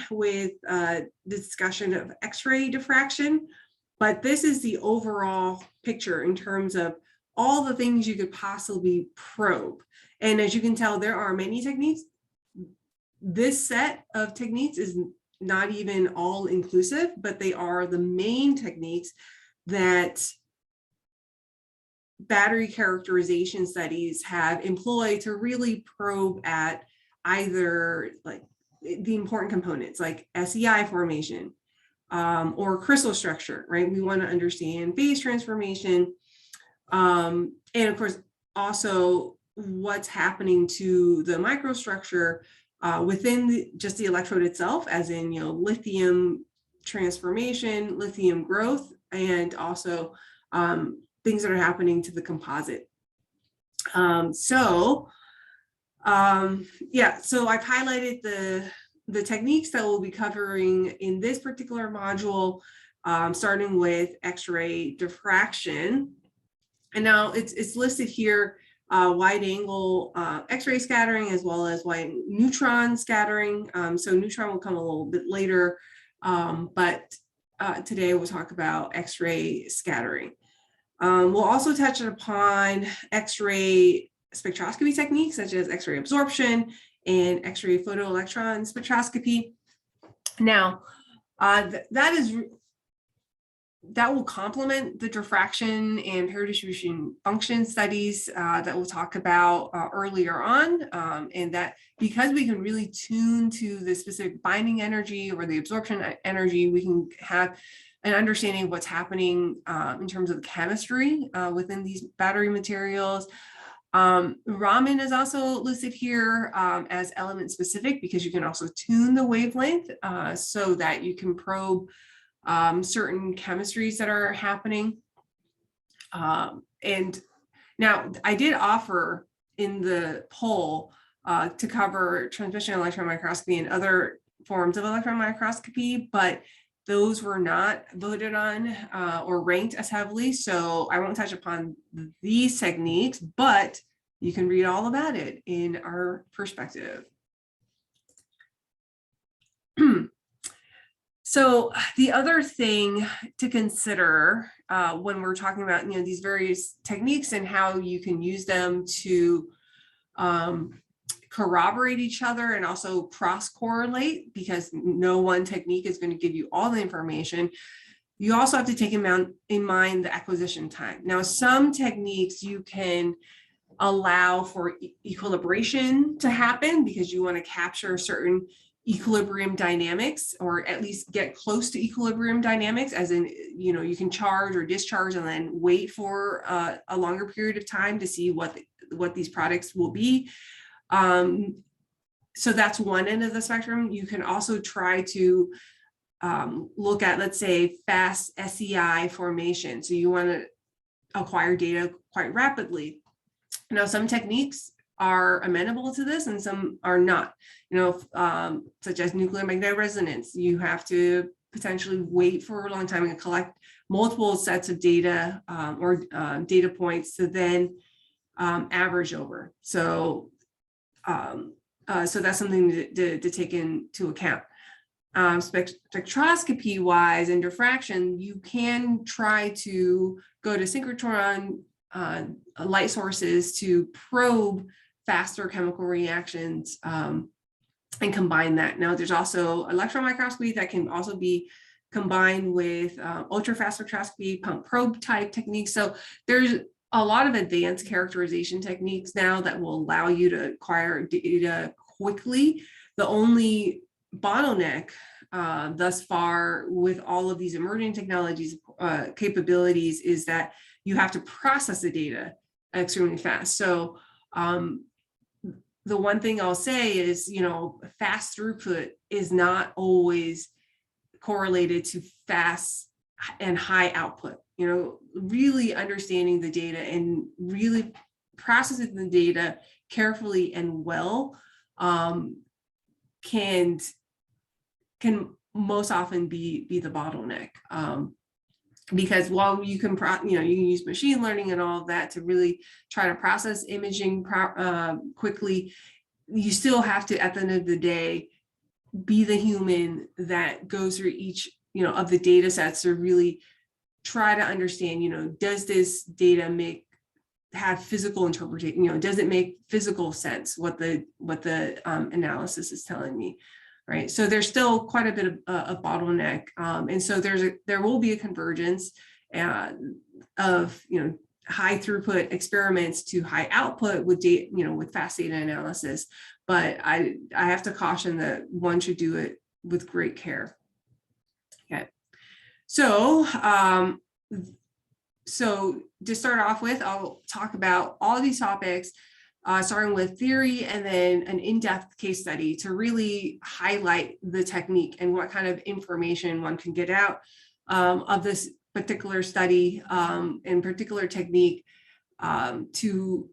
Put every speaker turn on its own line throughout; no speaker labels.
with the discussion of X-ray diffraction, but this is the overall picture in terms of all the things you could possibly probe. And as you can tell, there are many techniques. This set of techniques is not even all inclusive, but they are the main techniques that battery characterization studies have employed to really probe at either like the important components like SEI formation or crystal structure, right? We want to understand phase transformation. And of course, also what's happening to the microstructure within just the electrode itself, as in, lithium transformation, lithium growth, and also things that are happening to the composite. So I've highlighted the techniques that we'll be covering in this particular module, starting with X-ray diffraction. And now it's listed here, wide angle X-ray scattering as well as wide neutron scattering. So neutron will come a little bit later, but today we'll talk about X-ray scattering. We'll also touch upon X-ray spectroscopy techniques such as X-ray absorption and X-ray photoelectron spectroscopy. Now, that will complement the diffraction and paradistribution function studies that we'll talk about earlier on, and that because we can really tune to the specific binding energy or the absorption energy, we can have an understanding of what's happening in terms of the chemistry within these battery materials. Raman is also listed here as element specific because you can also tune the wavelength so that you can probe certain chemistries that are happening. And now I did offer in the poll to cover transmission electron microscopy and other forms of electron microscopy, but those were not voted on or ranked as heavily. So I won't touch upon these techniques, but you can read all about it in our perspective. So the other thing to consider when we're talking about these various techniques and how you can use them to corroborate each other and also cross-correlate, because no one technique is going to give you all the information, you also have to take in mind the acquisition time. Now, some techniques you can allow for equilibration to happen because you want to capture certain equilibrium dynamics, or at least get close to equilibrium dynamics, as in, you can charge or discharge and then wait for a longer period of time to see what these products will be. So that's one end of the spectrum. You can also try to look at, let's say, fast SEI formation. So you want to acquire data quite rapidly. Now, some techniques are amenable to this and some are not, such as nuclear magnetic resonance. You have to potentially wait for a long time and collect multiple sets of data or data points to then average over. So that's something to take into account. Spectroscopy wise and diffraction, you can try to go to synchrotron light sources to probe faster chemical reactions and combine that. Now, there's also electron microscopy that can also be combined with ultra fast spectroscopy, pump probe type techniques. So there's a lot of advanced characterization techniques now that will allow you to acquire data quickly. The only bottleneck thus far with all of these emerging technologies capabilities is that you have to process the data extremely fast. So the one thing I'll say is, fast throughput is not always correlated to fast and high output. Really understanding the data and really processing the data carefully and well can most often be the bottleneck. Because while you can use machine learning and all of that to really try to process imaging quickly, you still have to, at the end of the day, be the human that goes through each, of the data sets to really try to understand, does this data have physical interpretation, does it make physical sense what the analysis is telling me, right? So there's still quite a bit of a bottleneck, and so there will be a convergence of high throughput experiments to high output with data, with fast data analysis. But I have to caution that one should do it with great care. Okay, so to start off with, I'll talk about all of these topics, starting with theory and then an in-depth case study to really highlight the technique and what kind of information one can get out of this particular study and particular technique to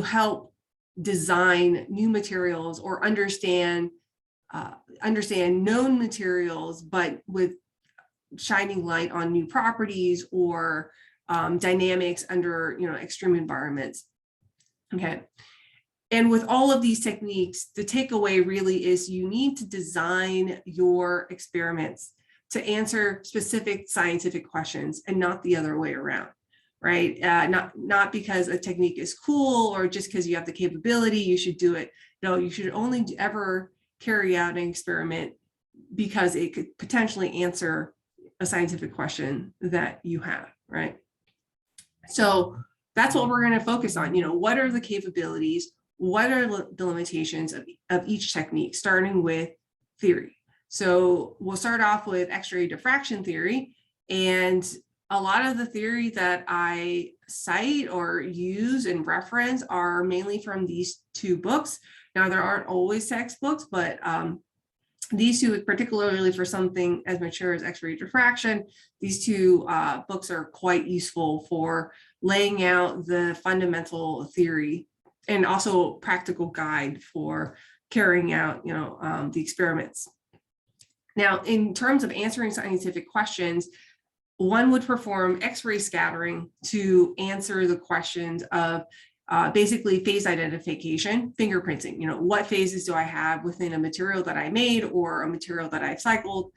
help design new materials or understand known materials, but with shining light on new properties or dynamics under extreme environments. Okay, and with all of these techniques, the takeaway really is you need to design your experiments to answer specific scientific questions and not the other way around, right? Not because a technique is cool or just because you have the capability, you should do it. No, you should only ever carry out an experiment because it could potentially answer a scientific question that you have, right? So that's what we're going to focus on. What are the capabilities? What are the limitations of each technique, starting with theory? So we'll start off with X-ray diffraction theory. And a lot of the theory that I cite or use and reference are mainly from these two books. Now, there aren't always textbooks, but these two, particularly for something as mature as X-ray diffraction, these two books are quite useful for laying out the fundamental theory and also practical guide for carrying out, the experiments. Now, in terms of answering scientific questions, one would perform X-ray scattering to answer the questions of basically phase identification, fingerprinting, what phases do I have within a material that I made or a material that I've cycled,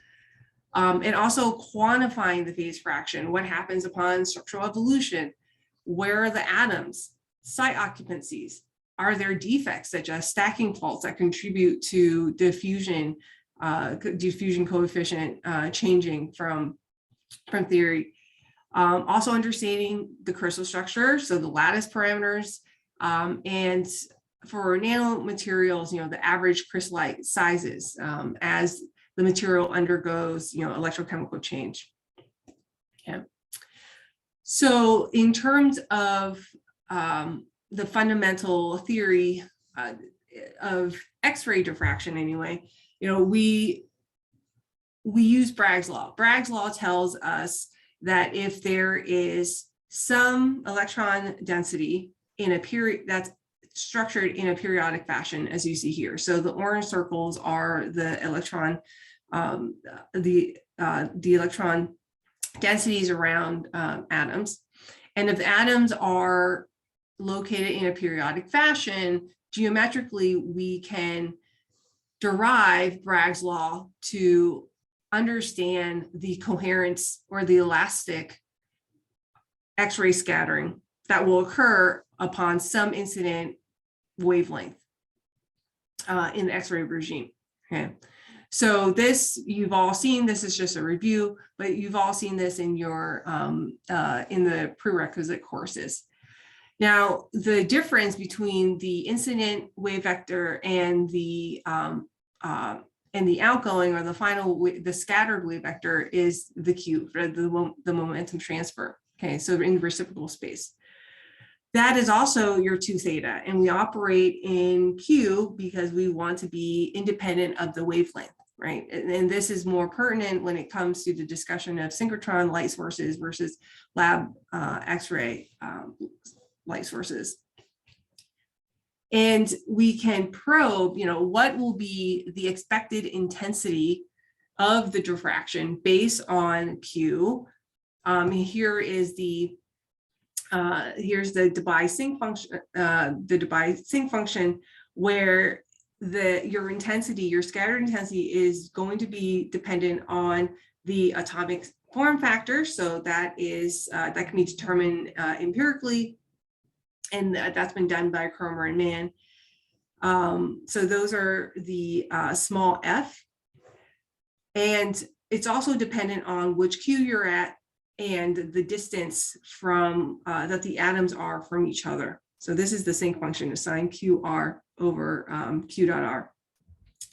and also quantifying the phase fraction, what happens upon structural evolution, where are the atoms, site occupancies, are there defects such as stacking faults that contribute to diffusion coefficient changing from theory. Also understanding the crystal structure, so the lattice parameters, and for nanomaterials, the average crystallite sizes as the material undergoes, electrochemical change. Okay. So in terms of the fundamental theory of X-ray diffraction, anyway, we use Bragg's law. Bragg's law tells us that if there is some electron density in a period that's structured in a periodic fashion, as you see here. So the orange circles are the electron, the electron densities around atoms. And if the atoms are located in a periodic fashion, geometrically, we can derive Bragg's law to understand the coherence or the elastic X-ray scattering that will occur upon some incident wavelength in the X-ray regime. Okay, so this you've all seen. This is just a review, but you've all seen this in your in the prerequisite courses. Now, the difference between the incident wave vector and the outgoing or the final, the scattered wave vector is the Q, the momentum transfer. Okay, so in reciprocal space. That is also your 2 theta, and we operate in Q because we want to be independent of the wavelength, right? And this is more pertinent when it comes to the discussion of synchrotron light sources versus lab X-ray light sources. And we can probe, what will be the expected intensity of the diffraction based on Q. Here is here's the Debye sync function, where your intensity, your scattered intensity is going to be dependent on the atomic form factor. So that can be determined empirically, and that's been done by Cromer and Mann. So those are the small f. And it's also dependent on which Q you're at and the distance from that the atoms are from each other. So this is the sync function assigned QR over Q dot R.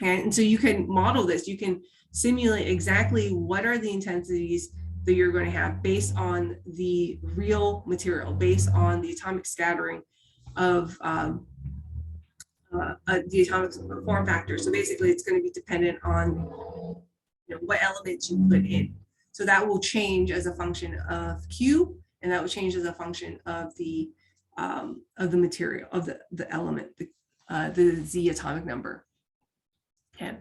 And so you can model this, you can simulate exactly what are the intensities that you're going to have based on the real material, based on the atomic scattering of the atomic form factor. So basically it's going to be dependent on what elements you put in. So that will change as a function of Q, and that will change as a function of the material, of the element, the Z atomic number. Okay.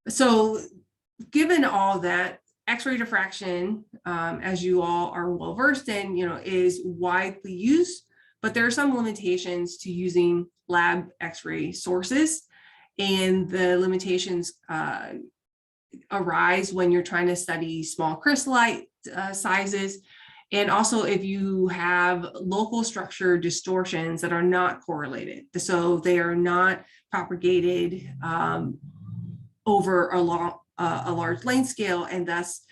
So given all that, X-ray diffraction, as you all are well versed in, is widely used, but there are some limitations to using lab X-ray sources, and the limitations arise when you're trying to study small crystallite sizes, and also if you have local structure distortions that are not correlated. So they are not propagated over a large length scale, and thus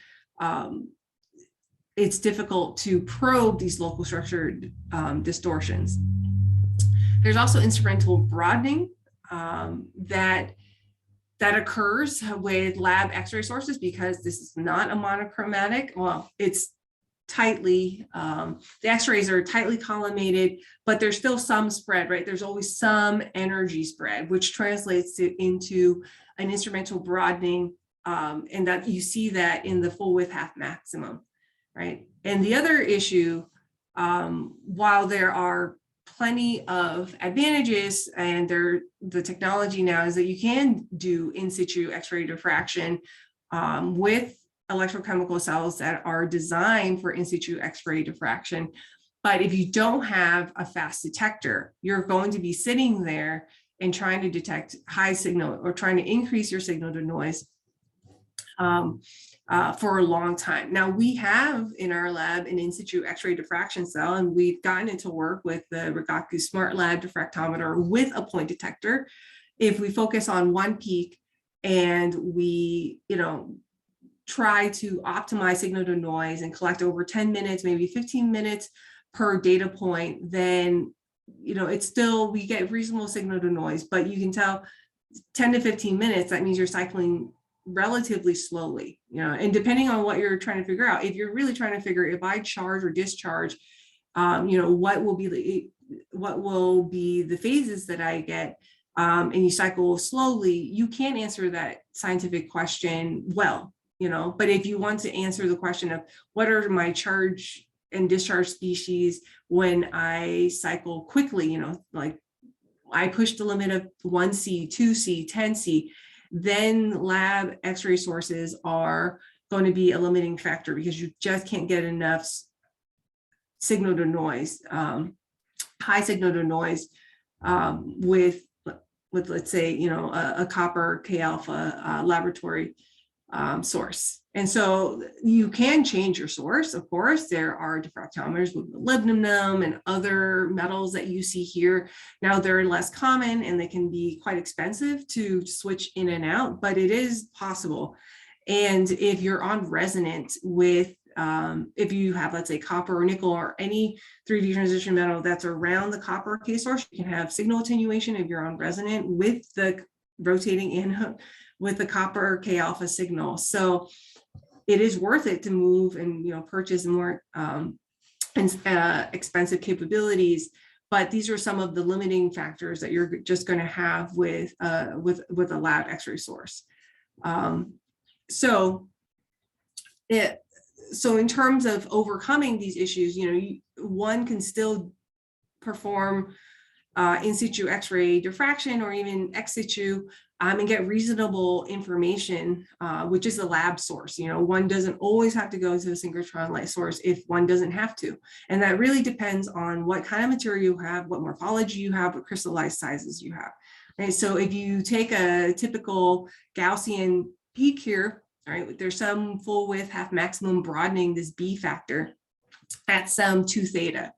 it's difficult to probe these local structure distortions. There's also instrumental broadening that occurs with lab X-ray sources because this is not a monochromatic. Well, it's tightly, the X-rays are tightly collimated, but there's still some spread, right? There's always some energy spread, which translates into an instrumental broadening, and that you see that in the full width half maximum, right? And the other issue, while there are plenty of advantages, and the technology now is that you can do in situ X-ray diffraction with electrochemical cells that are designed for in situ X-ray diffraction. But if you don't have a fast detector, you're going to be sitting there and trying to detect high signal or trying to increase your signal to noise for a long time. Now, we have in our lab an in situ X-ray diffraction cell, and we've gotten into work with the Rigaku Smart Lab diffractometer with a point detector. If we focus on one peak and we, try to optimize signal to noise and collect over 10 minutes, maybe 15 minutes per data point, then, it's still, we get reasonable signal to noise, but you can tell 10 to 15 minutes, that means you're cycling relatively slowly, and depending on what you're trying to figure out, if you're really trying to figure if I charge or discharge, what will be the phases that I get, and you cycle slowly, you can't answer that scientific question well, but if you want to answer the question of what are my charge and discharge species when I cycle quickly, like I push the limit of 1C, 2C, 10C, then lab X-ray sources are going to be a limiting factor because you just can't get enough signal to noise, high signal to noise with let's say, a copper K alpha laboratory source. And so you can change your source. Of course, there are diffractometers with molybdenum and other metals that you see here. Now they're less common and they can be quite expensive to switch in and out, but it is possible. And if you're on resonant with, if you have, let's say, copper or nickel or any 3D transition metal that's around the copper K source, you can have signal attenuation if you're on resonant with the rotating anode with the copper K alpha signal. So it is worth it to move and purchase more expensive capabilities. But these are some of the limiting factors that you're just going to have with a lab X-ray source. So in terms of overcoming these issues, one can still perform in situ X-ray diffraction or even ex situ and get reasonable information, which is a lab source. One doesn't always have to go to a synchrotron light source if one doesn't have to. And that really depends on what kind of material you have, what morphology you have, what crystallized sizes you have. right? So if you take a typical Gaussian peak here, all right, there's some full width half maximum broadening, this B factor at some 2 theta.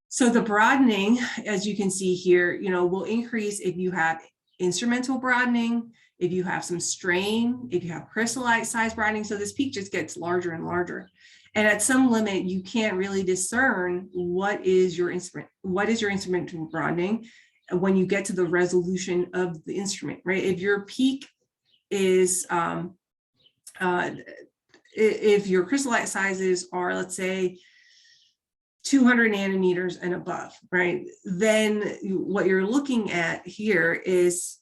So the broadening, as you can see here, you know, will increase if you have instrumental broadening, if you have some strain, if you have crystallite size broadening. So this peak just gets larger and larger. And at some limit, you can't really discern what is your instrumental broadening when you get to the resolution of the instrument, right? If your peak is, if your crystallite sizes are, let's say, 200 nanometers and above, right? Then what you're looking at here is,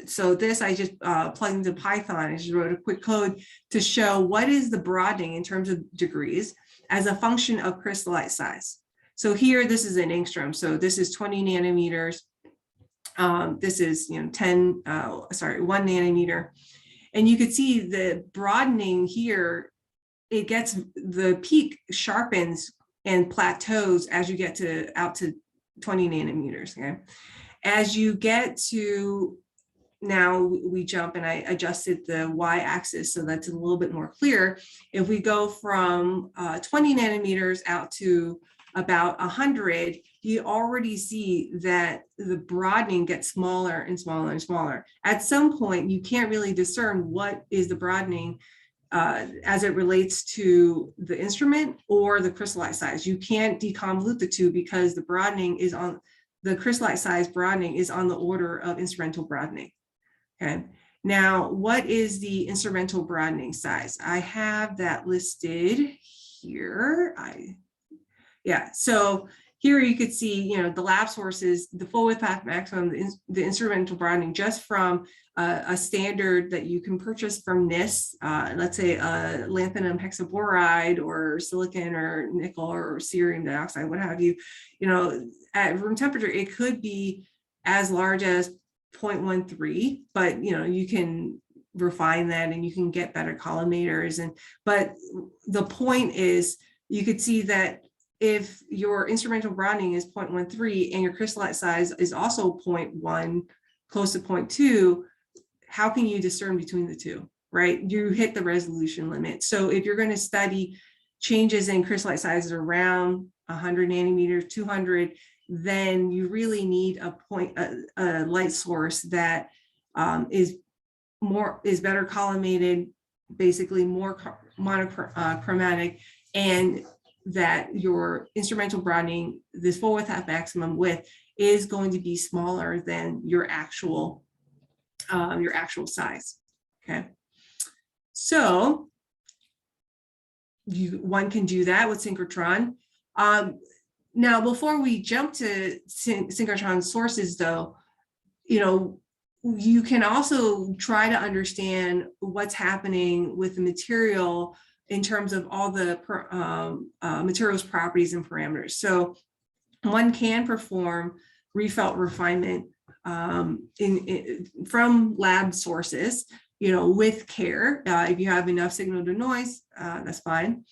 so this I just plugged into Python. I just wrote a quick code to show what is the broadening in terms of degrees as a function of crystallite size. So here, this is an angstrom. So this is 20 nanometers. This is, you know, 1 nanometer. And you could see the broadening here, it gets, the peak sharpens and plateaus as you get to out to 20 nanometers, okay? As you get to, now we jump and I adjusted the y-axis so that's a little bit more clear. If we go from 20 nanometers out to about 100, you already see that the broadening gets smaller and smaller and smaller. At some point, you can't really discern what is the broadening as it relates to the instrument or the crystallite size. You can't deconvolute the two because the broadening is on, the crystallite size broadening is on the order of instrumental broadening, okay? Now, what is the instrumental broadening size? I have that listed here. Yeah, so here you could see, you know, the lab sources, the full width half maximum, the instrumental broadening just from a standard that you can purchase from NIST, let's say lanthanum hexaboride or silicon or nickel or cerium dioxide, what have you, you know, at room temperature, it could be as large as 0.13, but, you know, you can refine that and you can get better collimators. And, but the point is, you could see that if your instrumental broadening is 0.13 and your crystallite size is also 0.1, close to 0.2, how can you discern between the two, right? You hit the resolution limit. So if you're going to study changes in crystallite sizes around 100 nanometers, 200, then you really need a light source that is better collimated, basically more monochromatic, and that your instrumental broadening, this full width half maximum width, is going to be smaller than your actual size. Okay, so one can do that with synchrotron. Now, before we jump to synchrotron sources, though, you know, you can also try to understand what's happening with the material in terms of all the materials properties and parameters. So one can perform Rietveld refinement from lab sources, you know, with care. If you have enough signal to noise, that's fine.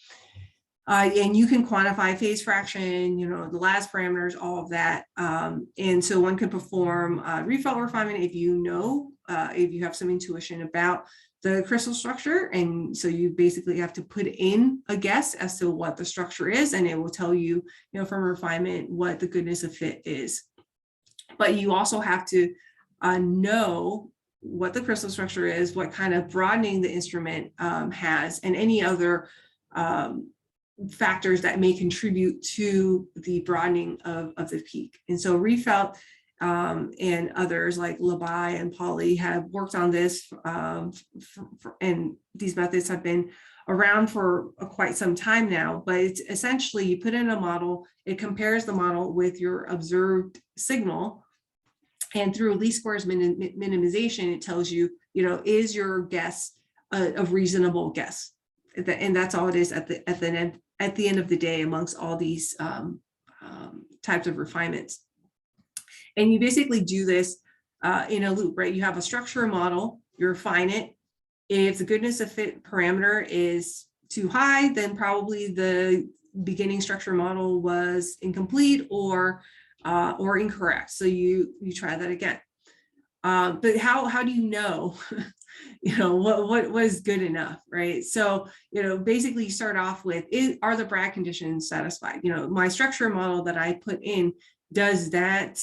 And you can quantify phase fraction, you know, the last parameters, all of that. And so one could perform Rietveld refinement if you know, if you have some intuition about the crystal structure. And so you basically have to put in a guess as to what the structure is, and it will tell you, you know, from refinement what the goodness of fit is. But you also have to know what the crystal structure is, what kind of broadening the instrument has, and any other factors that may contribute to the broadening of the peak. And so Rietveld and others like Labai and Pauli have worked on this, and these methods have been around for quite some time now. But it's essentially, you put in a model, it compares the model with your observed signal, and through least squares minimization, it tells you, you know, is your guess a reasonable guess? And that's all it is at the end of the day amongst all these types of refinements. And you basically do this in a loop, right? You have a structure model, you refine it. If the goodness of fit parameter is too high, then probably the beginning structure model was incomplete or incorrect. So you try that again. But how do you know, what is good enough, right? So, basically you start off with, are the Bragg conditions satisfied? My structure model that I put in does that,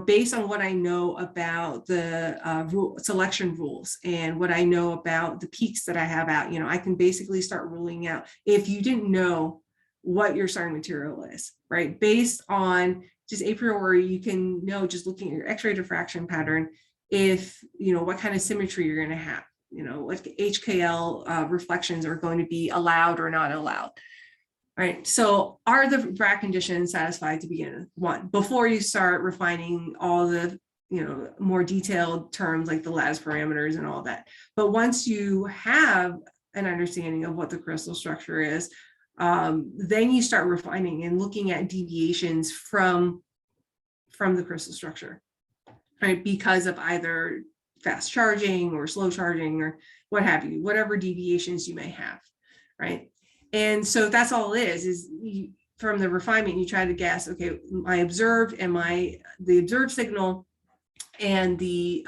based on what I know about the selection rules and what I know about the peaks that I have out, I can basically start ruling out if you didn't know what your starting material is, right? Based on just a priori, you can know just looking at your X-ray diffraction pattern, if, what kind of symmetry you're going to have, what HKL reflections are going to be allowed or not allowed. Right. So are the Bragg conditions satisfied to begin with? One, before you start refining all the, more detailed terms like the lattice parameters and all that. But once you have an understanding of what the crystal structure is, then you start refining and looking at deviations from the crystal structure, right? Because of either fast charging or slow charging or what have you, whatever deviations you may have, right? And so that's all it is from the refinement, you try to guess, okay, my observed and the observed signal and the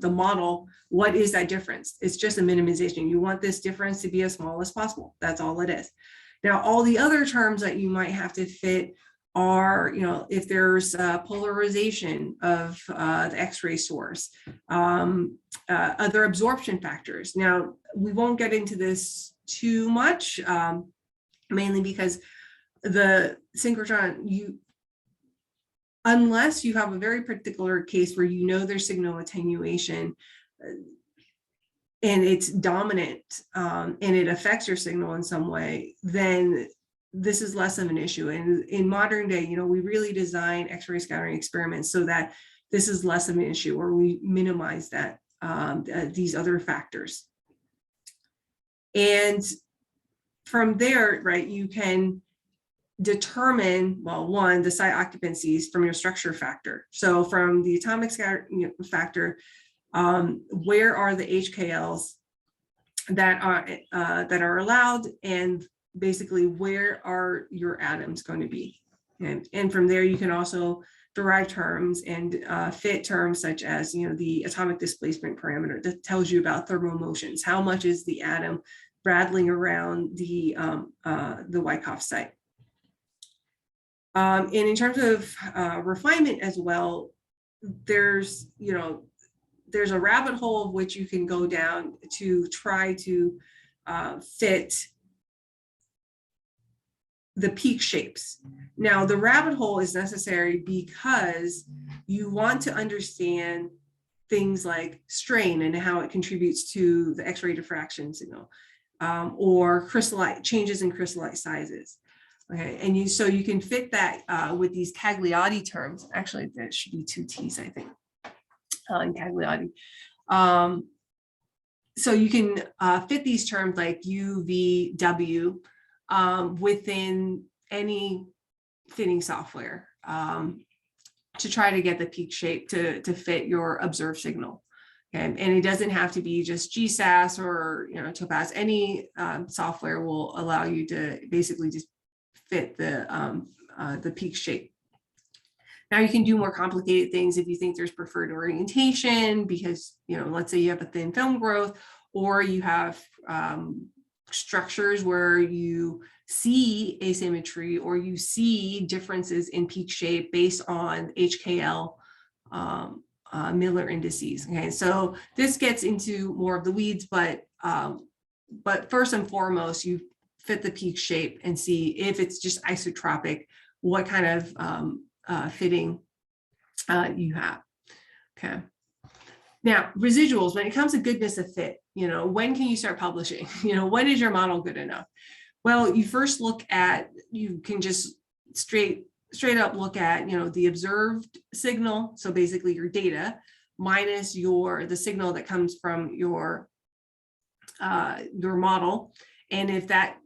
model, what is that difference? It's just a minimization. You want this difference to be as small as possible. That's all it is. Now, all the other terms that you might have to fit are, if there's polarization of the X-ray source, other absorption factors. Now, we won't get into this too much, mainly because the synchrotron, unless you have a very particular case where there's signal attenuation and it's dominant and it affects your signal in some way, then this is less of an issue. And in modern day, we really design X-ray scattering experiments so that this is less of an issue, or we minimize that these other factors. And from there, right, you can determine, well, one, the site occupancies from your structure factor. So from the atomic factor, where are the HKLs that are allowed, and basically where are your atoms going to be? And from there, you can also derive terms and fit terms such as, the atomic displacement parameter that tells you about thermal motions. How much is the atom rattling around the Wyckoff site? And in terms of refinement as well, there's a rabbit hole of which you can go down to try to fit the peak shapes. Now, the rabbit hole is necessary because you want to understand things like strain and how it contributes to the X-ray diffraction signal, or crystallite changes in crystallite sizes. Okay, and so you can fit that with these Cagliotti terms. Actually, there should be two T's, I think, in Cagliotti. So you can fit these terms like U, V, W within any fitting software to try to get the peak shape to fit your observed signal. Okay? And it doesn't have to be just GSAS or Topaz. Any software will allow you to basically just fit the peak shape. Now you can do more complicated things if you think there's preferred orientation, because let's say you have a thin film growth, or you have structures where you see asymmetry or you see differences in peak shape based on HKL Miller indices. Okay, so this gets into more of the weeds, but first and foremost, you fit the peak shape and see if it's just isotropic, what kind of fitting you have. Okay. Now, residuals, when it comes to goodness of fit, when can you start publishing? When is your model good enough? Well, you first you can just straight up look at, the observed signal. So basically your data minus the signal that comes from your model. And if that,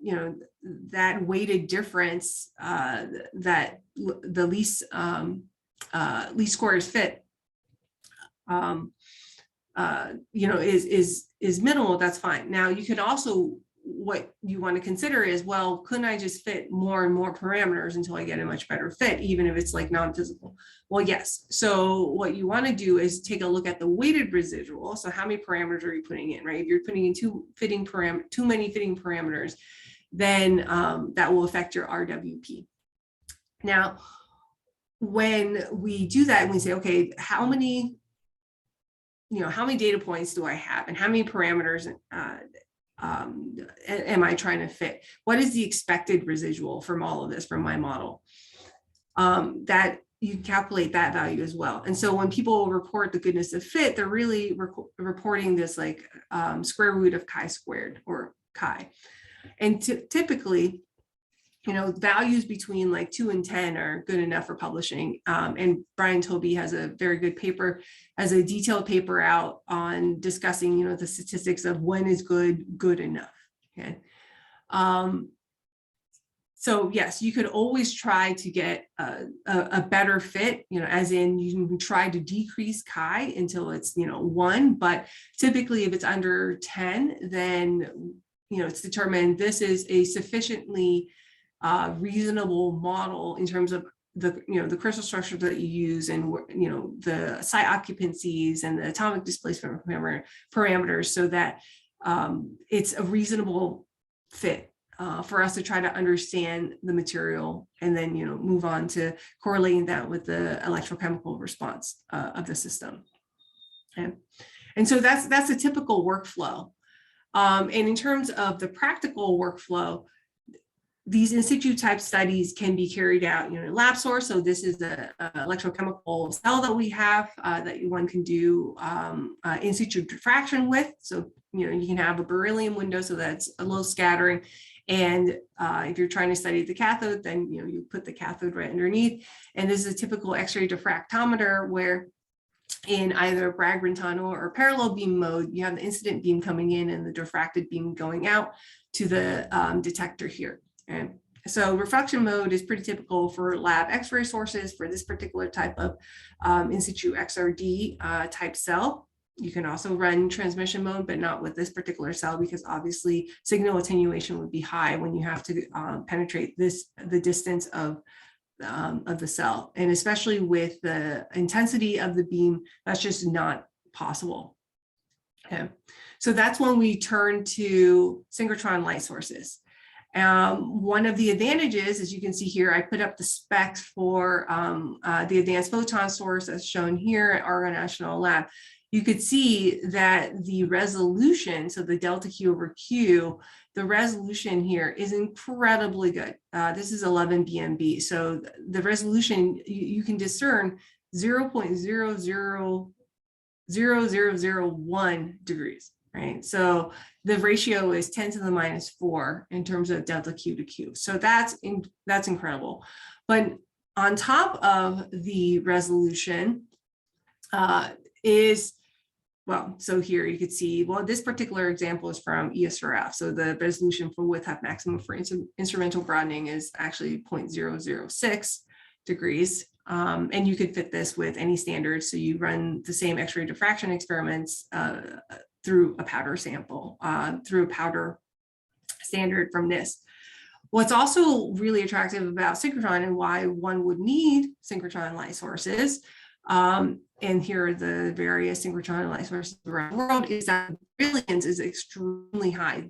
that weighted difference, that the least squares fit, is minimal, that's fine. Now you can also what you want to consider is, well, couldn't I just fit more and more parameters until I get a much better fit, even if it's like non-physical? Well, yes. So what you want to do is take a look at the weighted residual. So how many parameters are you putting in, right? If you're putting in too many fitting parameters, then that will affect your RWP. Now, when we do that and we say, okay, how many data points do I have and how many parameters am I trying to fit? What is the expected residual from all of this, from my model? That you calculate that value as well. And so when people report the goodness of fit, they're really reporting this like square root of chi squared, or chi. And typically, values between like 2 and 10 are good enough for publishing. And Brian Tobey has a very good paper, has a detailed paper out on discussing, the statistics of when is good enough. Okay. So yes, you could always try to get a better fit, as in you can try to decrease chi until it's, 1, but typically if it's under 10, then, it's determined this is a sufficiently reasonable model in terms of the crystal structure that you use, and the site occupancies and the atomic displacement parameters, so that it's a reasonable fit for us to try to understand the material, and then move on to correlating that with the electrochemical response of the system. Okay. And so that's a typical workflow. And in terms of the practical workflow, these in situ type studies can be carried out in a lab source. So this is an electrochemical cell that we have that one can do in situ diffraction with. So you can have a beryllium window, so that's a low scattering. And if you're trying to study the cathode, then you put the cathode right underneath. And this is a typical X-ray diffractometer, where in either Bragg tunnel or parallel beam mode, you have the incident beam coming in and the diffracted beam going out to the detector here. Okay. So reflection mode is pretty typical for lab X-ray sources for this particular type of in situ XRD type cell. You can also run transmission mode, but not with this particular cell, because obviously signal attenuation would be high when you have to penetrate the distance of the cell. And especially with the intensity of the beam, that's just not possible. Okay. So that's when we turn to synchrotron light sources. One of the advantages, as you can see here, I put up the specs for the advanced photon source as shown here at Argonne National Lab. You could see that the resolution, so the delta Q over Q, the resolution here is incredibly good. This is 11 BMB. So the resolution, you can discern 0.000001 degrees, right? So the ratio is 10 to the minus 4 in terms of delta Q to Q. So that's incredible. But on top of the resolution so here you could see, this particular example is from ESRF. So the resolution for width half maximum for instrumental broadening is actually 0.006 degrees. And you could fit this with any standard. So you run the same X-ray diffraction experiments through a powder sample, through a powder standard from NIST. What's also really attractive about synchrotron, and why one would need synchrotron light sources, and here are the various synchrotron light sources around the world, is that brilliance is extremely high.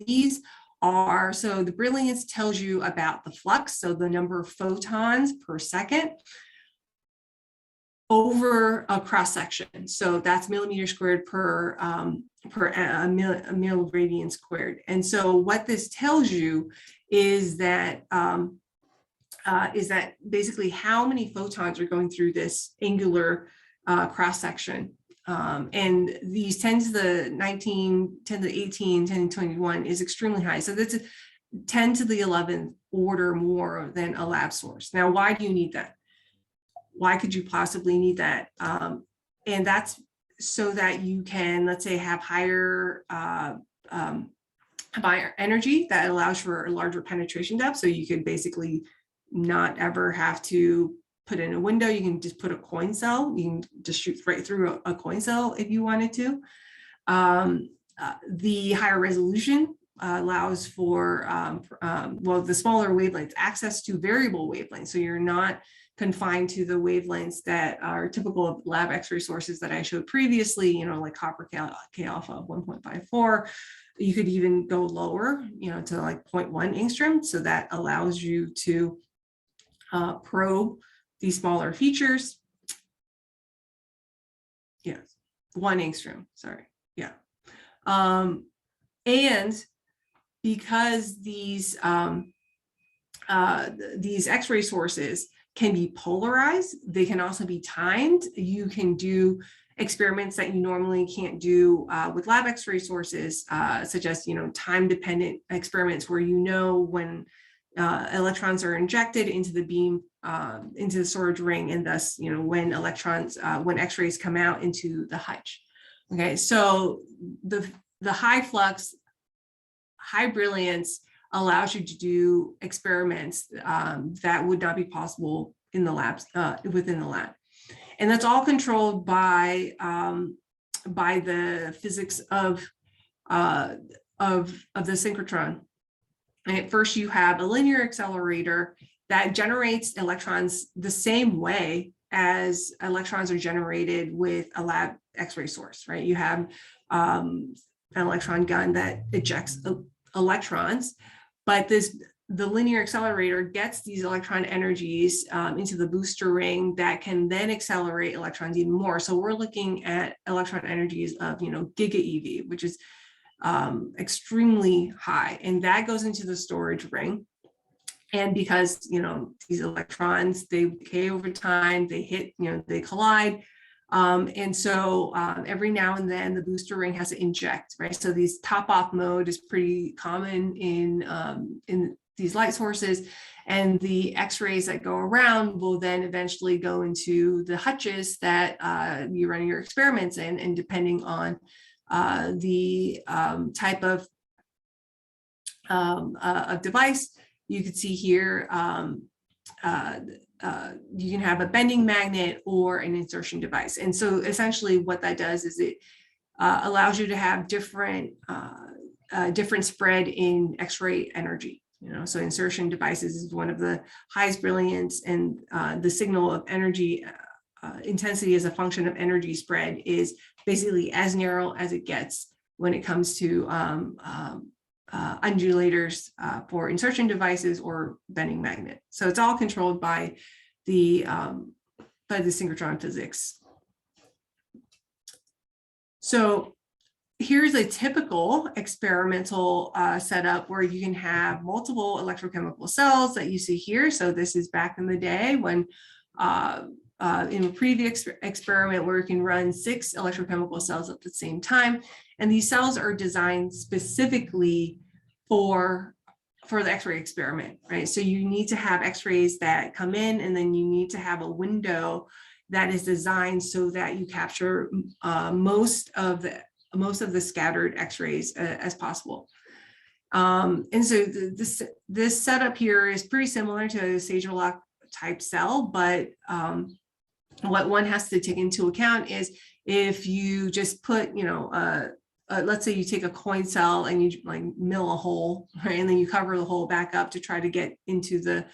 So the brilliance tells you about the flux, so the number of photons per second over a cross section. So that's millimeter squared per mil radian squared. And so what this tells you is that basically how many photons are going through this angular cross section. And these 10 to the 19, 10 to the 18, 10 to 21 is extremely high. So that's 10 to the 11th order more than a lab source. Now, why do you need that? Why could you possibly need that? And that's so that you can, let's say, have higher energy that allows for a larger penetration depth. So you could basically not ever have to put in a window. You can just put a coin cell. You can just shoot right through a coin cell if you wanted to. The higher resolution allows for, well, the smaller wavelengths, access to variable wavelengths. So you're not confined to the wavelengths that are typical of lab X-ray sources that I showed previously, you know, like copper K alpha of 1.54. You could even go lower, you know, to like 0.1 angstrom. So that allows you to probe these smaller features. Yes, 1 angstrom, sorry, yeah. And because these X-ray sources can be polarized, they can also be timed. You can do experiments that you normally can't do with lab X-ray sources, such as, you know, time-dependent experiments where you know when electrons are injected into the beam, into the storage ring, and thus, you know, when electrons, when X-rays come out into the hutch. Okay, so the high flux, high brilliance allows you to do experiments that would not be possible in the labs, within the lab. And that's all controlled by the physics of the synchrotron. And at first you have a linear accelerator that generates electrons the same way as electrons are generated with a lab X-ray source, right? You have an electron gun that ejects electrons, but the linear accelerator gets these electron energies into the booster ring that can then accelerate electrons even more. So we're looking at electron energies of, you know, giga eV, which is extremely high, and that goes into the storage ring. And because, you know, these electrons, they decay over time, they hit, you know, they collide. And so every now and then the booster ring has to inject, right? So these top-off mode is pretty common in these light sources, and the X-rays that go around will then eventually go into the hutches that you run your experiments in, and depending on the type of device, you can see here, you can have a bending magnet or an insertion device. And so essentially what that does is it allows you to have different spread in X-ray energy. You know, so insertion devices is one of the highest brilliance, and the signal of energy intensity as a function of energy spread is basically as narrow as it gets when it comes to undulators for insertion devices or bending magnet. So it's all controlled by the synchrotron physics. So here's a typical experimental setup where you can have multiple electrochemical cells that you see here. So this is back in the day when in a previous experiment where you can run 6 electrochemical cells at the same time. And these cells are designed specifically for the X-ray experiment, right? So you need to have X-rays that come in, and then you need to have a window that is designed so that you capture most of the scattered X-rays as possible. And so this setup here is pretty similar to a Sager-Lock type cell, but what one has to take into account is if you just put, you know, let's say you take a coin cell and you like mill a hole, right? And then you cover the hole back up to try to get into the,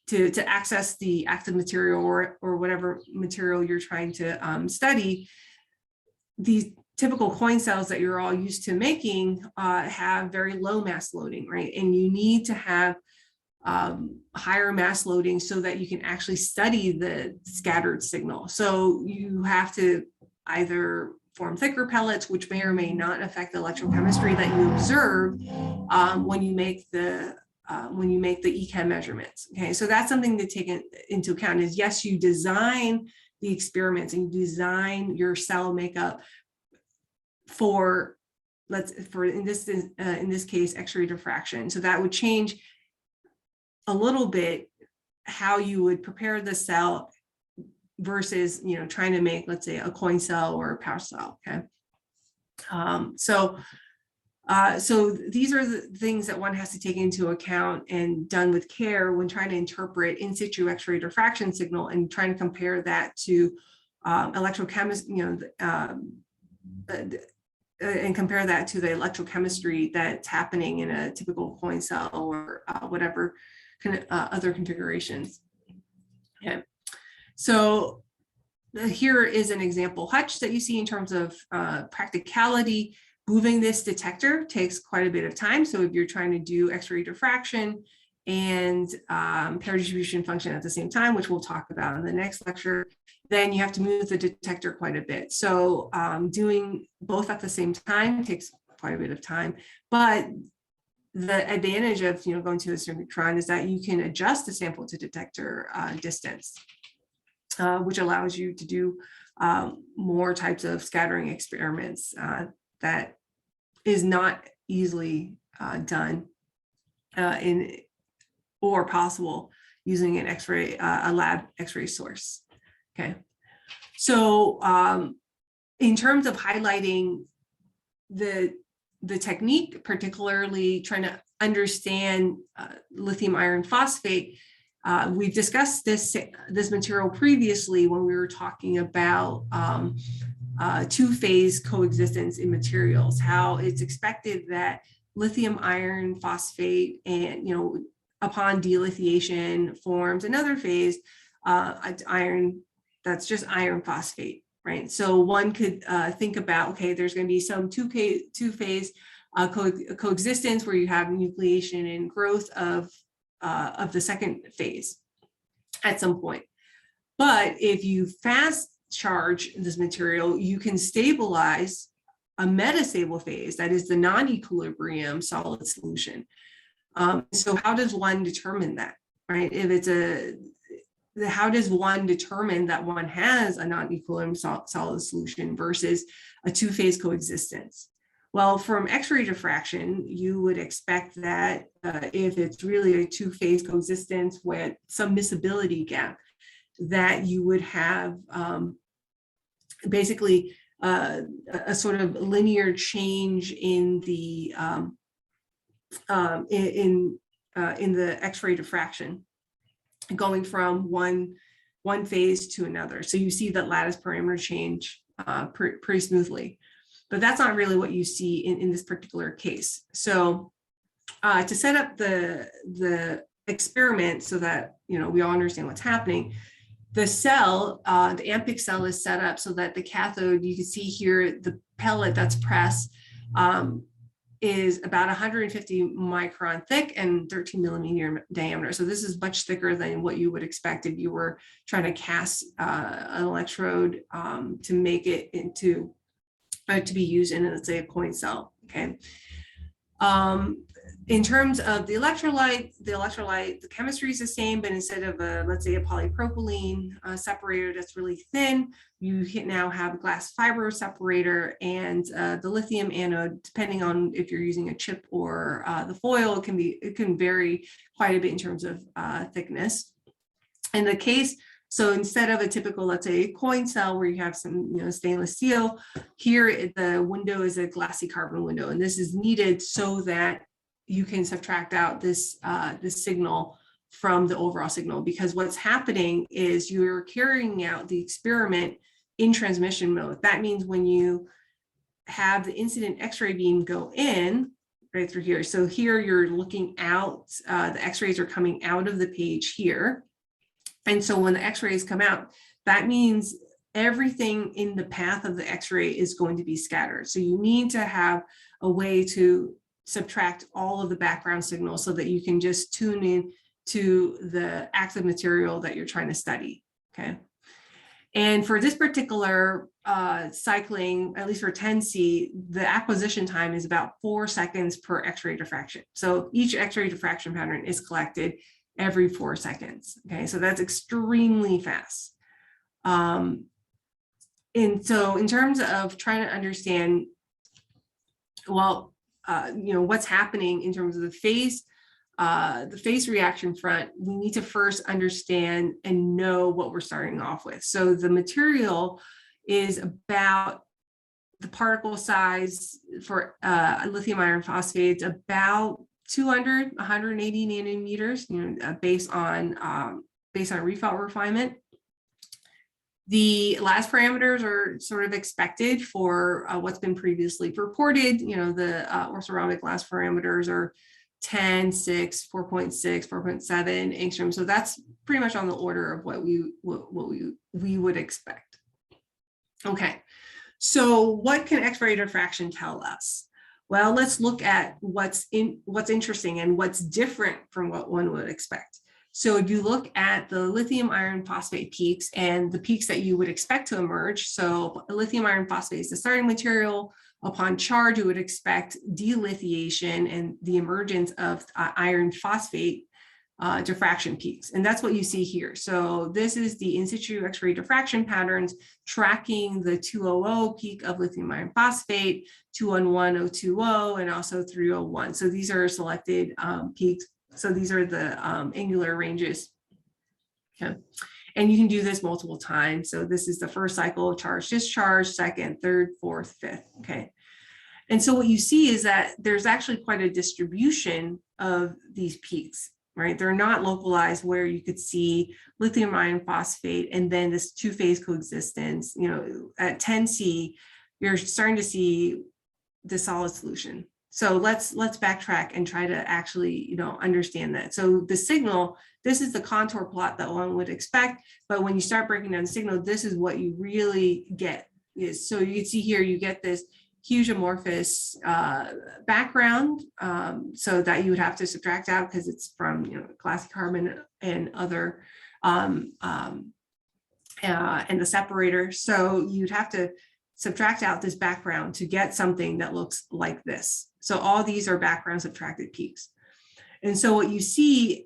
to access the active material or whatever material you're trying to study. These typical coin cells that you're all used to making have very low mass loading, right? And you need to have higher mass loading so that you can actually study the scattered signal. So you have to either form thicker pellets, which may or may not affect the electrochemistry that you observe when you make the EChem measurements. Okay, so that's something to take into account. Is yes, you design the experiments and you design your cell makeup for in this case X-ray diffraction. So that would change a little bit how you would prepare the cell versus, you know, trying to make, let's say, a coin cell or a power cell. Okay, so these are the things that one has to take into account and done with care when trying to interpret in situ X-ray diffraction signal and trying to compare that to electrochemistry, you know, and compare that to the electrochemistry that's happening in a typical coin cell or whatever other configurations. Okay, so here is an example hutch that you see in terms of practicality. Moving this detector takes quite a bit of time. So if you're trying to do X-ray diffraction and pair distribution function at the same time, which we'll talk about in the next lecture, then you have to move the detector quite a bit. So doing both at the same time takes quite a bit of time. But the advantage of going to a synchrotron is that you can adjust the sample to detector distance, which allows you to do more types of scattering experiments that is not easily done or possible using an X-ray, a lab X-ray source. Okay, so in terms of highlighting the technique, particularly trying to understand lithium iron phosphate, we've discussed this material previously when we were talking about two-phase coexistence in materials, how it's expected that lithium iron phosphate and upon delithiation forms another phase, iron that's just iron phosphate, right? So one could think about, okay, there's going to be some two-phase coexistence where you have nucleation and growth of the second phase at some point. But if you fast charge this material, you can stabilize a metastable phase, that is the non-equilibrium solid solution. So how does one determine that, right? If it's how does one determine that one has a non-equilibrium solid solution versus a two-phase coexistence? Well, from X-ray diffraction, you would expect that if it's really a two-phase coexistence with some miscibility gap, that you would have basically a sort of linear change in the in the X-ray diffraction, going from one phase to another. So you see that lattice parameter change pretty smoothly, but that's not really what you see in this particular case. So to set up the experiment so that we all understand what's happening, the cell, the Ampere cell is set up so that the cathode, you can see here, the pellet that's pressed is about 150 micron thick and 13 millimeter diameter. So this is much thicker than what you would expect if you were trying to cast an electrode to make it into, to be used in, let's say, a coin cell, okay? In terms of the electrolyte, the chemistry is the same, but instead of let's say a polypropylene separator that's really thin, you now have a glass fiber separator, and the lithium anode, depending on if you're using a chip or the foil, it can vary quite a bit in terms of thickness. In the case, so instead of a typical, let's say, coin cell where you have some stainless steel, here the window is a glassy carbon window, and this is needed so that you can subtract out this signal from the overall signal, because what's happening is you're carrying out the experiment in transmission mode. That means when you have the incident X-ray beam go in right through here. So here you're looking out, the X-rays are coming out of the page here. And so when the X-rays come out, that means everything in the path of the X-ray is going to be scattered. So you need to have a way to subtract all of the background signals so that you can just tune in to the active material that you're trying to study, okay? And for this particular cycling, at least for 10C, the acquisition time is about 4 seconds per X-ray diffraction. So each X-ray diffraction pattern is collected every 4 seconds, okay? So that's extremely fast. And so in terms of trying to understand, well, what's happening in terms of the phase reaction front, we need to first understand and know what we're starting off with. So the material is about, the particle size for lithium iron phosphate, about 180 nanometers, based on Rietveld refinement. The last parameters are sort of expected for what's been previously reported. You know, the orthorhombic last parameters are 10, 6, 4.6, 4.7 angstrom. So that's pretty much on the order of what we would expect. Okay, so what can X-ray diffraction tell us? Well, let's look at what's interesting and what's different from what one would expect. So if you look at the lithium iron phosphate peaks and the peaks that you would expect to emerge, so lithium iron phosphate is the starting material. Upon charge, you would expect delithiation and the emergence of iron phosphate diffraction peaks. And that's what you see here. So this is the in situ X-ray diffraction patterns tracking the 200 peak of lithium iron phosphate, 211, 020, and also 301. So these are selected peaks. So these are the angular ranges. Okay. And you can do this multiple times. So this is the first cycle, charge, discharge, second, third, fourth, fifth. Okay. And so what you see is that there's actually quite a distribution of these peaks, right? They're not localized where you could see lithium iron phosphate and then this two-phase coexistence. You know, at 10C, you're starting to see the solid solution. So let's backtrack and try to actually, you know, understand that. So the signal, this is the contour plot that one would expect, but when you start breaking down the signal, this is what you really get. So you can see here, you get this huge amorphous background, so that you would have to subtract out because it's from, you know, classic carbon and other and the separator. So you'd have to subtract out this background to get something that looks like this. So all these are background subtracted peaks. And so what you see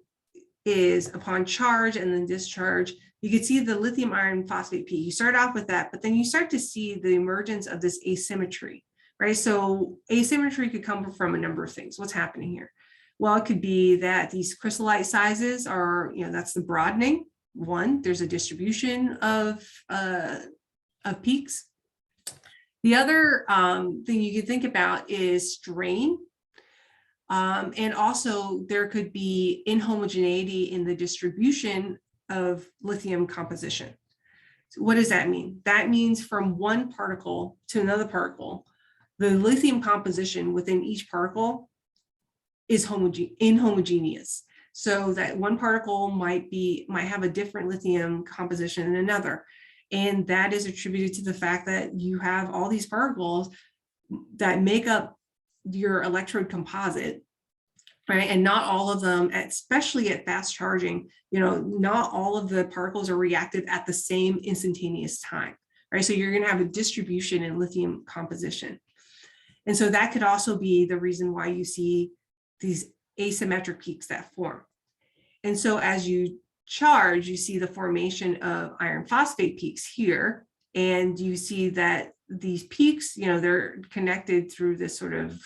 is upon charge and then discharge, you can see the lithium iron phosphate peak. You start off with that, but then you start to see the emergence of this asymmetry, right? So asymmetry could come from a number of things. What's happening here? Well, it could be that these crystallite sizes are, you know, that's the broadening. One, there's a distribution of peaks. The other thing you can think about is strain. And also there could be inhomogeneity in the distribution of lithium composition. So what does that mean? That means from one particle to another particle, the lithium composition within each particle is inhomogeneous. So that one particle might have a different lithium composition than another. And that is attributed to the fact that you have all these particles that make up your electrode composite, right? And not all of them, especially at fast charging, you know, not all of the particles are reactive at the same instantaneous time, right? So you're going to have a distribution in lithium composition. And so that could also be the reason why you see these asymmetric peaks that form. And so as you charge, you see the formation of iron phosphate peaks here, and you see that these peaks, you know, they're connected through this sort of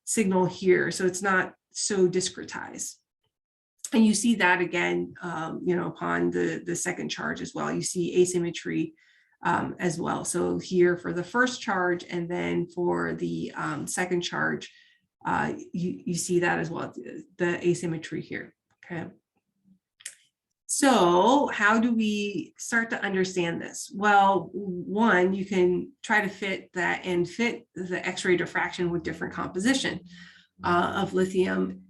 signal here, so it's not so discretized. And you see that again, you know, upon the second charge as well. You see asymmetry as well. So here for the first charge, and then for the second charge, you see that as well, the asymmetry here. Okay. So how do we start to understand this? Well, one, you can try to fit that and fit the X-ray diffraction with different composition of lithium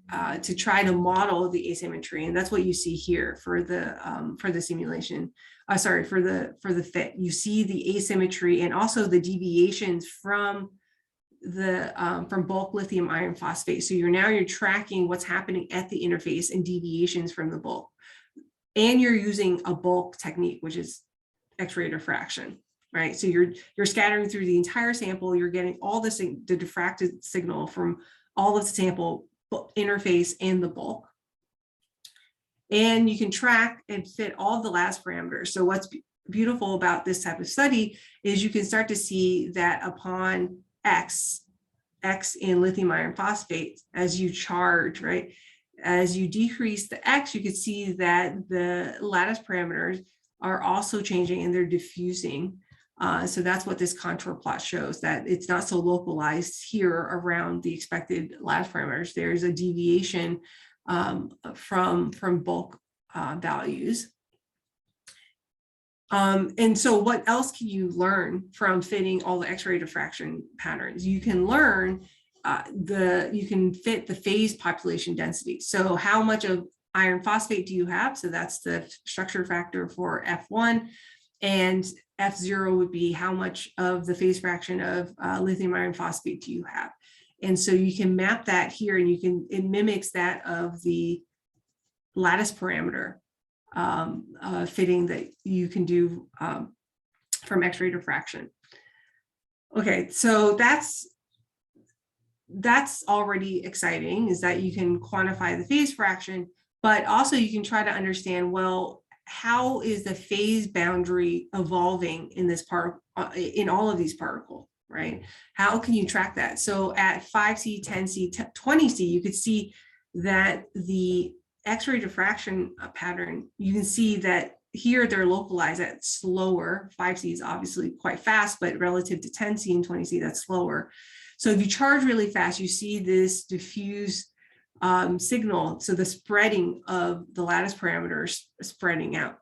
to try to model the asymmetry. And that's what you see here for the simulation. Sorry, for the fit. You see the asymmetry and also the deviations from from bulk lithium iron phosphate. So you're tracking what's happening at the interface and deviations from the bulk. And you're using a bulk technique, which is X-ray diffraction, right? So you're scattering through the entire sample. You're getting all the diffracted signal from all of the sample interface and the bulk. And you can track and fit all of the last parameters. So what's beautiful about this type of study is you can start to see that upon X in lithium iron phosphate, as you charge, right? As you decrease the X, you can see that the lattice parameters are also changing and they're diffusing. So that's what this contour plot shows, that it's not so localized here around the expected lattice parameters. There's a deviation from bulk values. And so what else can you learn from fitting all the X-ray diffraction patterns? You can learn you can fit the phase population density. So how much of iron phosphate do you have? So that's the structure factor for F1. And F0 would be how much of the phase fraction of lithium iron phosphate do you have? And so you can map that here, and it mimics that of the lattice parameter fitting that you can do from X-ray diffraction. Okay, so that's already exciting, is that you can quantify the phase fraction, but also you can try to understand, well, how is the phase boundary evolving in this part, in all of these particles, right? How can you track that? So at 5C, 10C, 20C, you could see that the X-ray diffraction pattern, you can see that here they're localized at slower. 5C is obviously quite fast, but relative to 10C and 20C, that's slower. So if you charge really fast, you see this diffuse signal. So the spreading of the lattice parameters spreading out.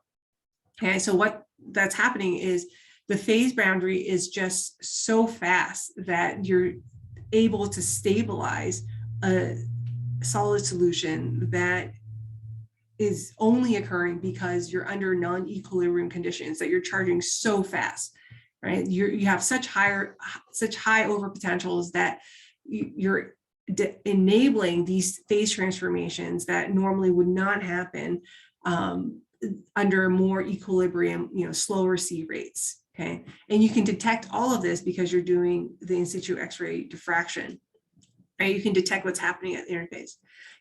Okay, so what that's happening is the phase boundary is just so fast that you're able to stabilize a solid solution that is only occurring because you're under non-equilibrium conditions, that you're charging so fast, right? You have such high overpotentials that you're enabling these phase transformations that normally would not happen under more equilibrium, slower C rates. Okay, and you can detect all of this because you're doing the in situ X-ray diffraction. Right? You can detect what's happening at the interface.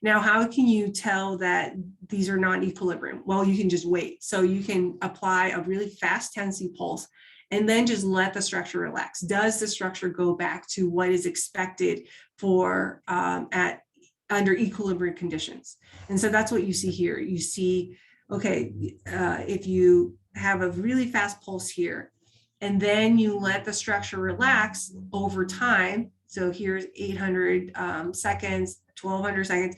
Now, how can you tell that these are not equilibrium? Well, you can just wait. So you can apply a really fast 10C pulse and then just let the structure relax. Does the structure go back to what is expected for under equilibrium conditions? And so that's what you see here. You see, okay, if you have a really fast pulse here, and then you let the structure relax over time. So here's 800 seconds, 1200 seconds.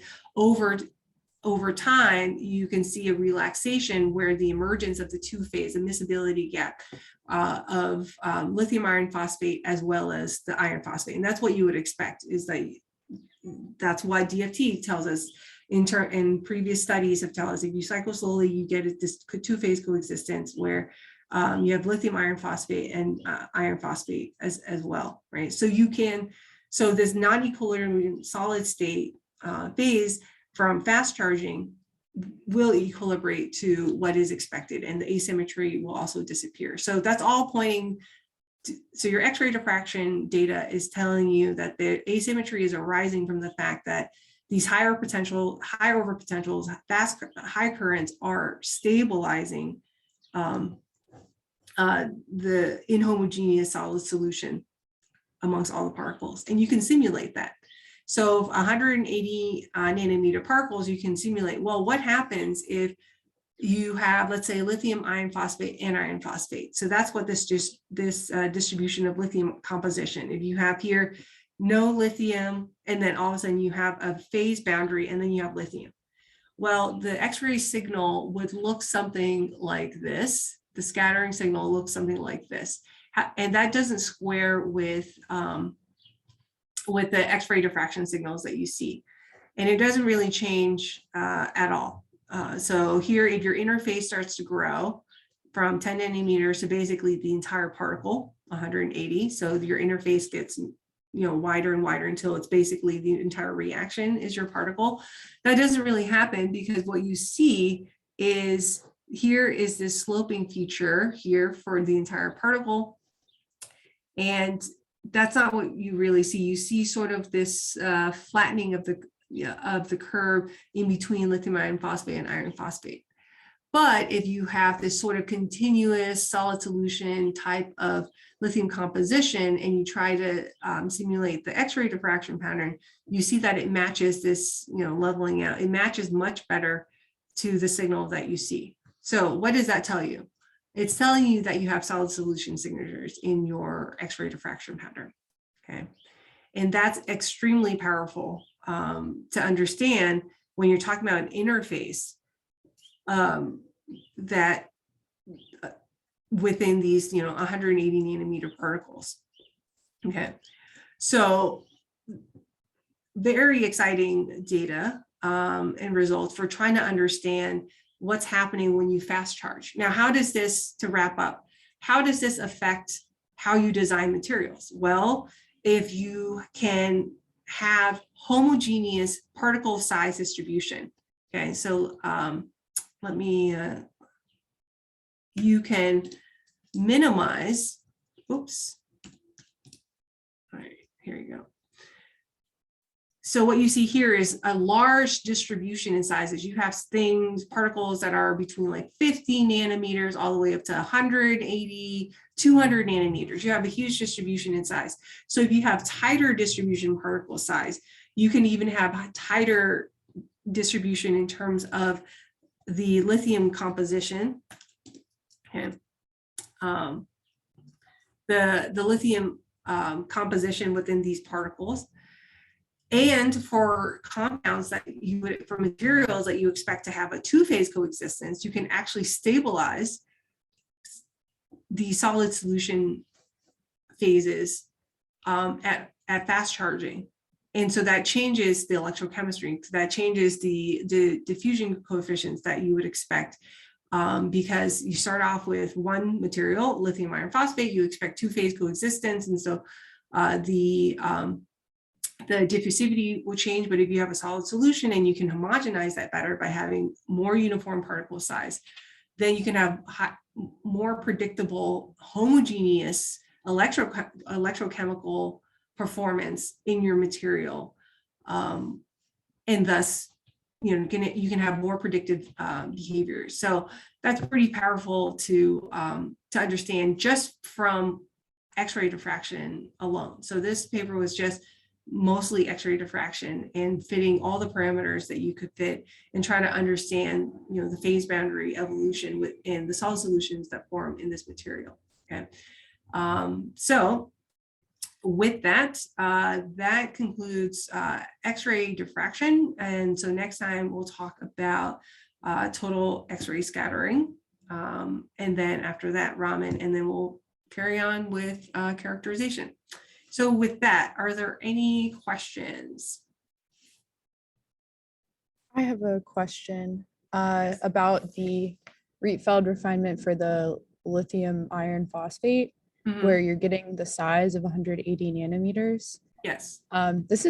Over time, you can see a relaxation where the emergence of the two-phase miscibility gap of lithium iron phosphate as well as the iron phosphate. And that's what you would expect, is that that's why DFT tells us in previous studies have told us if you cycle slowly, you get this two-phase coexistence where you have lithium iron phosphate and iron phosphate as well, right? So this non-equilibrium solid state phase from fast charging will equilibrate to what is expected, and the asymmetry will also disappear. So that's all pointing to, so your X-ray diffraction data is telling you that the asymmetry is arising from the fact that these high overpotentials, high currents are stabilizing the inhomogeneous solid solution amongst all the particles, and you can simulate that. So 180 nanometer particles, you can simulate, well, what happens if you have, let's say, lithium iron phosphate and iron phosphate? So that's what this distribution of lithium composition. If you have here no lithium, and then all of a sudden you have a phase boundary, and then you have lithium. Well, the X-ray signal would look something like this. The scattering signal looks something like this. And that doesn't square with the X-ray diffraction signals that you see. And it doesn't really change at all. So here, if your interface starts to grow from 10 nanometers to basically the entire particle, 180, so your interface gets wider and wider until it's basically the entire reaction is your particle. That doesn't really happen because what you see is here is this sloping feature here for the entire particle. And that's not what you really see. You see sort of this flattening of the curve in between lithium iron phosphate and iron phosphate. But if you have this sort of continuous solid solution type of lithium composition and you try to simulate the X-ray diffraction pattern, you see that it matches this, leveling out. It matches much better to the signal that you see. So what does that tell you? It's telling you that you have solid solution signatures in your X-ray diffraction pattern, okay? And that's extremely powerful to understand when you're talking about an interface that within these, 180 nanometer particles. Okay, so very exciting data and results for trying to understand what's happening when you fast charge. Now, how does this, to wrap up, how does this affect how you design materials? Well, if you can have homogeneous particle size distribution, okay, so you can minimize, oops, all right, here you go. So what you see here is a large distribution in sizes. You have things, particles that are between like 50 nanometers all the way up to 180, 200 nanometers. You have a huge distribution in size. So if you have tighter distribution particle size, you can even have tighter distribution in terms of the lithium composition. Okay. The lithium composition within these particles. And for compounds that you would, for materials that you expect to have a two-phase coexistence, you can actually stabilize the solid solution phases at fast charging. And so that changes the electrochemistry, that changes the diffusion coefficients that you would expect, because you start off with one material, lithium iron phosphate, you expect two-phase coexistence. And so the diffusivity will change, but if you have a solid solution and you can homogenize that better by having more uniform particle size, then you can have more predictable, homogeneous electrochemical performance in your material. And thus, you can have more predictive behaviors. So that's pretty powerful to understand just from X-ray diffraction alone. So this paper was just mostly X-ray diffraction and fitting all the parameters that you could fit and try to understand, the phase boundary evolution within the solid solutions that form in this material. Okay, so with that, that concludes X-ray diffraction. And so next time we'll talk about total X-ray scattering. And then after that, Raman, and then we'll carry on with characterization. So with that, are there any questions?
I have a question about the Rietveld refinement for the lithium iron phosphate, where you're getting the size of 180 nanometers.
Yes.
This is